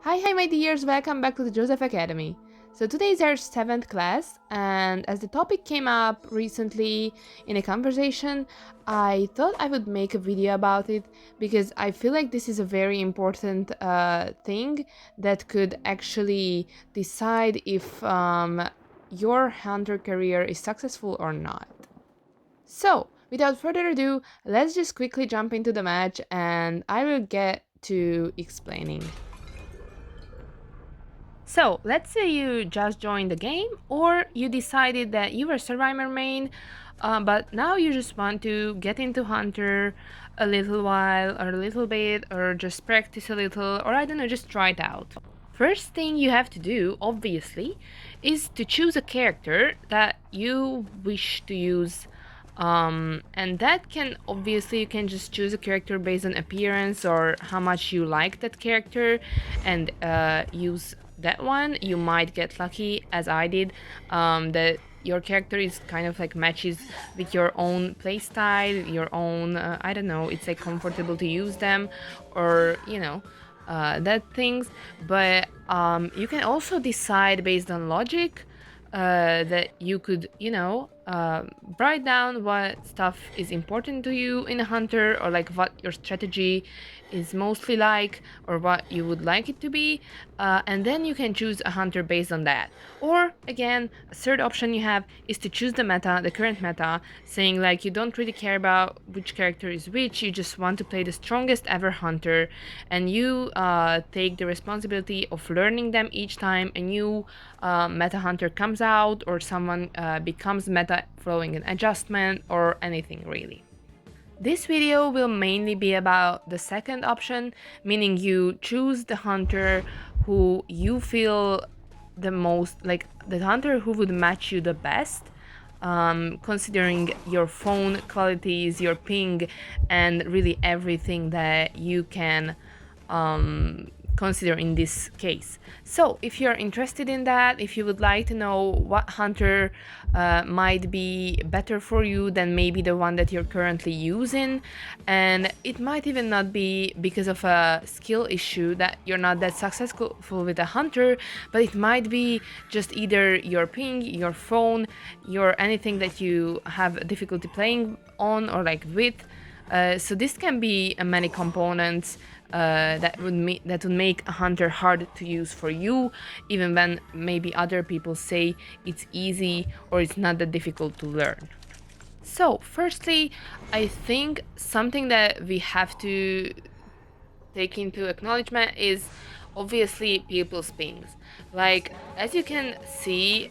Hi my dears, welcome back to the Joseph Academy. So today is our 7th class, and as the topic came up recently in a conversation, I thought I would make a video about it because I feel like this is a very important thing that could actually decide if your hunter career is successful or not. So, without further ado, let's just quickly jump into the match and I will get to explaining. So, let's say you just joined the game or you decided that you were Survivor main, but now you just want to get into Hunter a little while or a little bit or just practice a little or I don't know, just try it out. First thing you have to do, obviously, is to choose a character that you wish to use. And that can obviously you can just choose a character based on appearance or how much you like that character and use that one. You might get lucky, as I did, that your character is kind of like matches with your own playstyle, your own, I don't know, it's like comfortable to use them or, that things. But you can also decide based on logic that you could, write down what stuff is important to you in a hunter or like what your strategy is mostly like or what you would like it to be, and then you can choose a hunter based on that. Or again, a third option you have is to choose the meta, the current meta, saying like you don't really care about which character is which, you just want to play the strongest ever hunter, and you take the responsibility of learning them each time a new meta hunter comes out or someone becomes meta following an adjustment or anything really. This video will mainly be about the second option, meaning you choose the hunter who you feel the most, like the hunter who would match you the best, considering your phone qualities, your ping, and really everything that you can consider in this case. So if you're interested in that, if you would like to know what hunter might be better for you than maybe the one that you're currently using, and it might even not be because of a skill issue that you're not that successful with a hunter, but it might be just either your ping, your phone, your anything that you have difficulty playing on or like with. So this can be many components that would make a hunter hard to use for you, even when maybe other people say it's easy or it's not that difficult to learn. So, firstly, I think something that we have to take into acknowledgement is obviously people's pings. Like, as you can see,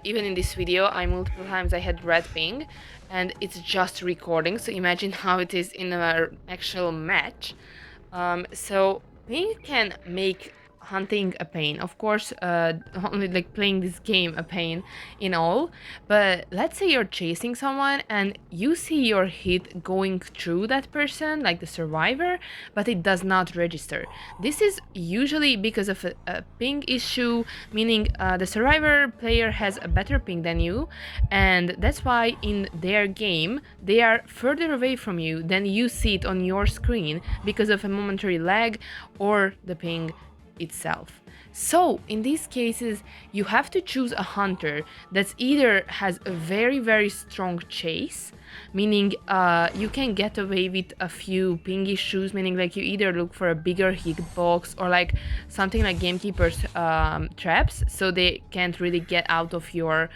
even in this video, multiple times I had red ping, and it's just recording, so imagine how it is in an actual match. So ping can make hunting a pain, of course, only like playing this game a pain in all. But let's say you're chasing someone and you see your hit going through that person, like the survivor, but it does not register. This is usually because of a ping issue, meaning the survivor player has a better ping than you, and that's why in their game they are further away from you than you see it on your screen because of a momentary lag or the ping itself. So in these cases you have to choose a hunter that either has a very strong chase, meaning you can get away with a few ping issues, meaning like you either look for a bigger hitbox or like something like gamekeeper's traps, so they can't really get out of your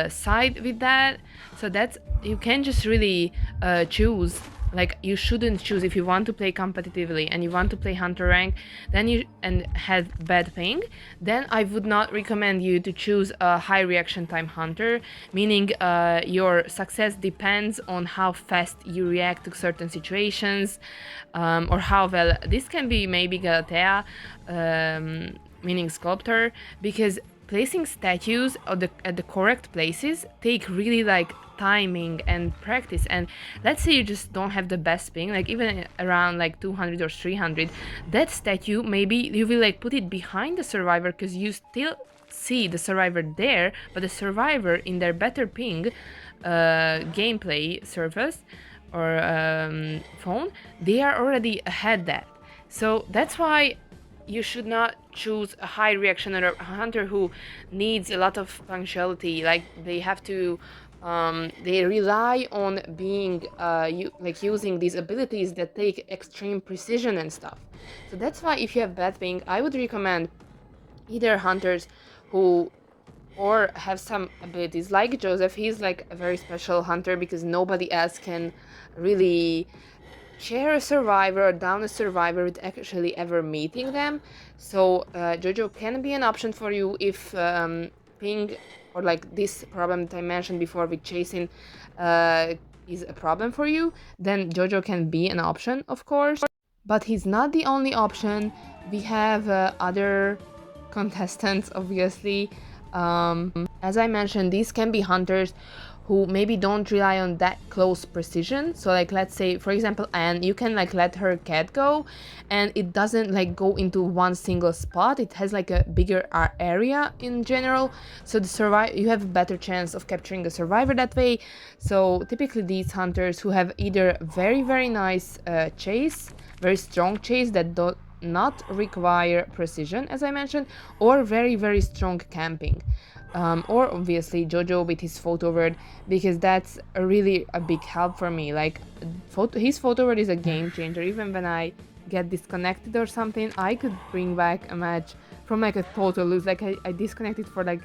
side with that. So that's, you can just really choose. Like, you shouldn't choose, if you want to play competitively and you want to play hunter rank, then and have bad ping, then I would not recommend you to choose a high reaction time hunter, meaning your success depends on how fast you react to certain situations, or how well. This can be maybe Galatea, meaning sculptor, because placing statues at the correct places take really like timing and practice. And let's say you just don't have the best ping, like even around like 200 or 300, that statue maybe you will like put it behind the survivor because you still see the survivor there, but the survivor in their better ping gameplay surface or phone, they are already ahead that. So that's why you should not choose a high reaction or a hunter who needs a lot of punctuality. Like they have to, they rely on being using these abilities that take extreme precision and stuff. So that's why if you have bad ping, I would recommend either hunters who or have some abilities like Joseph. He's like a very special hunter because nobody else can really share a survivor or down a survivor with actually ever meeting them. So Jojo can be an option for you if ping or like this problem that I mentioned before with chasing is a problem for you, then Jojo can be an option, of course. But he's not the only option. We have other contestants, obviously. As I mentioned, these can be hunters who maybe don't rely on that close precision. So like let's say for example Anne, you can like let her cat go and it doesn't like go into one single spot. It has like a bigger area in general, so you have a better chance of capturing a survivor that way. So typically these hunters who have either very nice chase, very strong chase that do not require precision as I mentioned, or very strong camping. Or obviously Jojo with his photo word, because that's really a big help for me. Like his photo word is a game changer. Even when I get disconnected or something, I could bring back a match from like a total lose. Like I disconnected for like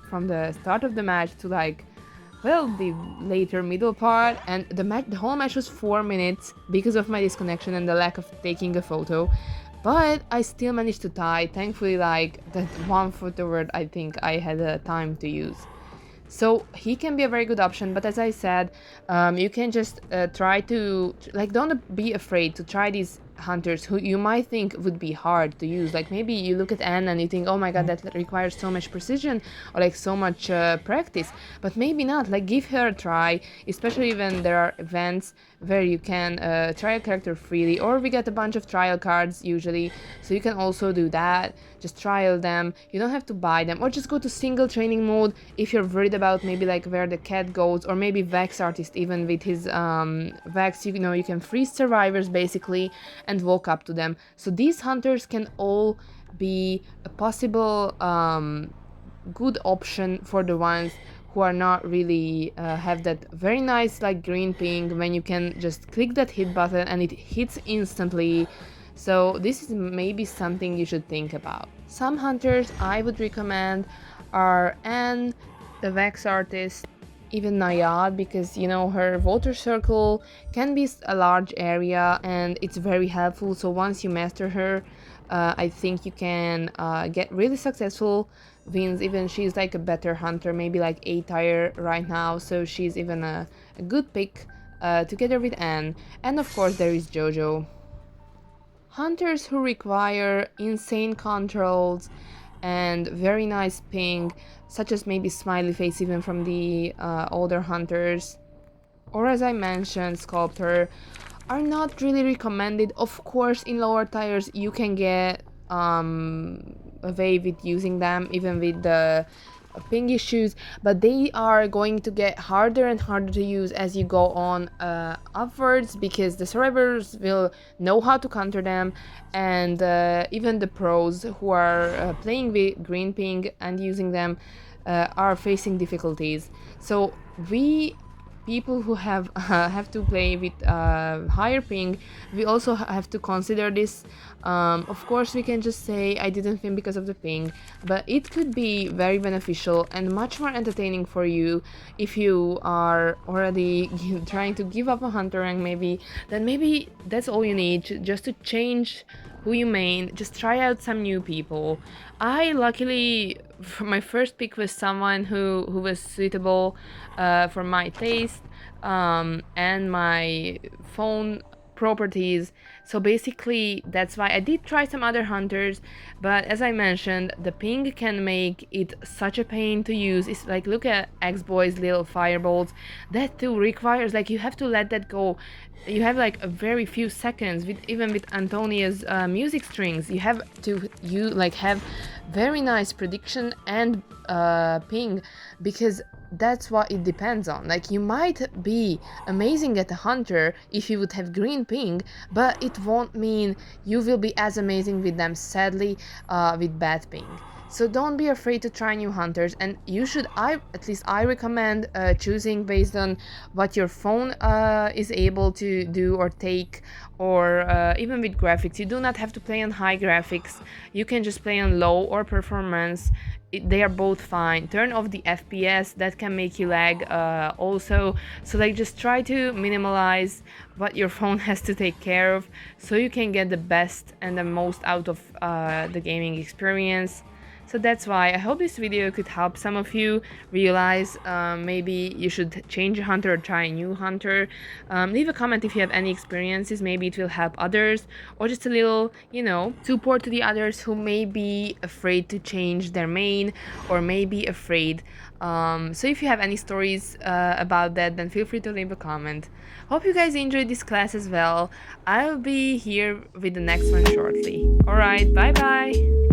from the start of the match to like, well, the later middle part, and the whole match was 4 minutes because of my disconnection and the lack of taking a photo. But I still managed to tie, thankfully, like that one photo word I think I had time to use. So he can be a very good option, but as I said, you can just try to, like, don't be afraid to try these hunters who you might think would be hard to use. Like maybe you look at Anne and you think, oh my god, that requires so much precision or like so much practice, but maybe not. Like give her a try, especially when there are events where you can try a character freely, or we get a bunch of trial cards usually, so you can also do that. Just trial them, you don't have to buy them, or just go to single training mode if you're worried about maybe like where the cat goes, or maybe Vex Artist even with his Vex, you know, you can freeze survivors basically and walk up to them. So these hunters can all be a possible good option for the ones who are not really have that very nice like green ping when you can just click that hit button and it hits instantly. So this is maybe something you should think about. Some hunters I would recommend are Anne, the Vex Artist, even Nayad, because you know her voter circle can be a large area and it's very helpful. So once you master her, I think you can get really successful wins. Even she's like a better hunter, maybe like A tier right now, so she's even a good pick together with Anne. And of course there is Jojo. Hunters who require insane controls and very nice ping, such as maybe Smiley Face even from the older hunters, or as I mentioned, Sculptor, are not really recommended. Of course, in lower tiers you can get away with using them, even with the ping issues, but they are going to get harder and harder to use as you go on upwards, because the survivors will know how to counter them, and even the pros who are playing with green ping and using them are facing difficulties. So we people who have to play with higher ping, we also have to consider this. Of course we can just say I didn't win because of the ping, but it could be very beneficial and much more entertaining for you if you are already trying to give up a hunter rank. Maybe that's all you need, just to change who you main, just try out some new people. I luckily, my first pick was someone who was suitable for my taste and my phone properties. So basically that's why I did try some other hunters, but as I mentioned, the ping can make it such a pain to use. It's like, look at X-Boy's little firebolts. That too requires, like, you have to let that go. You have like a very few seconds even with Antonia's music strings. You have to have very nice prediction and ping, because that's what it depends on. Like, you might be amazing at a hunter if you would have green ping, but it won't mean you will be as amazing with them, sadly, with bad ping. So don't be afraid to try new hunters, and you should, at least I recommend choosing based on what your phone is able to do or take, or even with graphics. You do not have to play on high graphics. You can just play on low or performance. They are both fine. Turn off the FPS, that can make you lag also. So like, just try to minimalize what your phone has to take care of so you can get the best and the most out of the gaming experience. So that's why I hope this video could help some of you realize maybe you should change a hunter or try a new hunter. Leave a comment if you have any experiences, maybe it will help others, or just a little, support to the others who may be afraid to change their main or may be afraid. So if you have any stories about that, then feel free to leave a comment. Hope you guys enjoyed this class as well. I'll be here with the next one shortly. Alright, bye bye!